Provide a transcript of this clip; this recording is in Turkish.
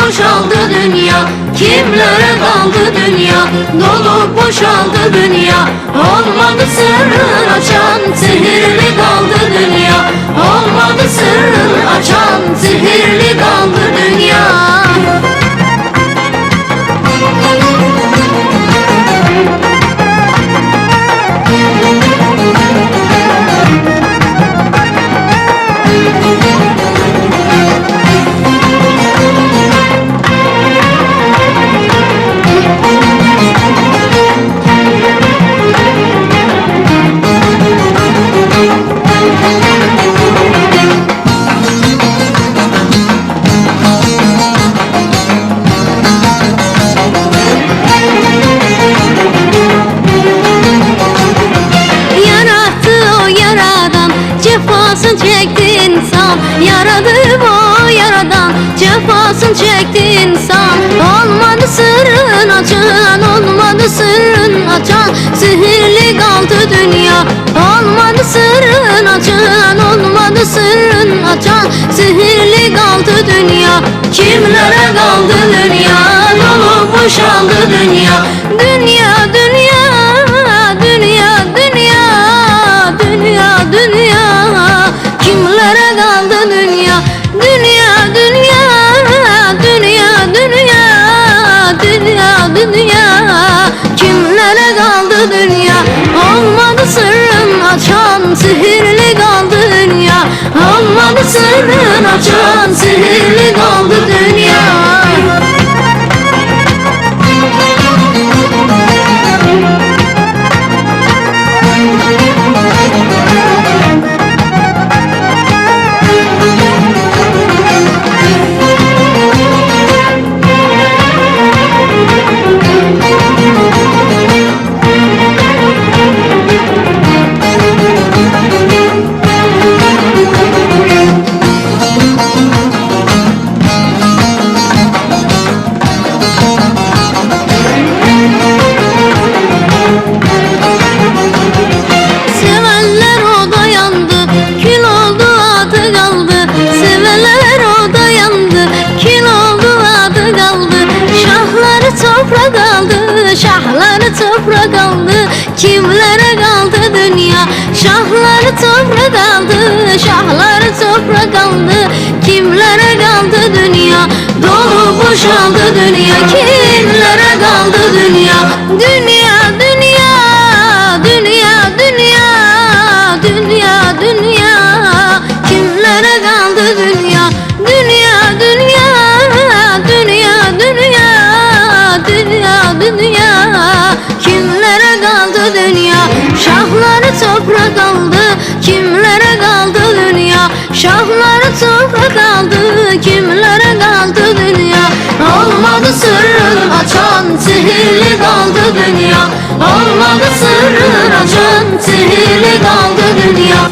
boşaldı dünya. Kimlere kaldı dünya? Dolup boşaldı dünya. Olmadı sırrını açan, sihirli kaldı dünya. Olmadı sırrını açan, sihirli kaldı dünya. Cefasını çekti insan, yaradı o yaradan. Cefasını çekti insan. Olmadı sırrın açan, olmadı sırrın açan, sihirli kaldı dünya. Olmadı sırrın açan, olmadı sırrın açan, sihirli kaldı dünya. Kimlere kaldı dünya? Dolup boşaldı dünya. Dünya, dünya, dünya, dünya, dünya, dünya. Kimlere kaldı dünya? Dünya, dünya, dünya, dünya, dünya, dünya. Kimlere kaldı dünya? Olmadı sırrın açan, sihirli kaldı dünya. Olmadı sırrın açan, sihirli kaldı dünya. Toprak aldı, şahları toprak aldı. Kimlere kaldı dünya? Şahları toprak aldı, şahları toprak aldı. Kimlere kaldı dünya? Dolu boşaldı dünya. Kimlere kaldı dünya? Dünya, dünya, dünya, dünya, dünya, dünya. Kimlere kaldı dünya? Dünya, dünya, dünya, dünya, dünya, dünya. Kimlere kaldı dünya? Şahları toprak aldı. Kimlere kaldı dünya? Şahları toprak aldı. Kimlere kaldı dünya? Olmadı sırrın açan, sihirli kaldı dünya. Olmadı sırrın açan, sihirli kaldı dünya.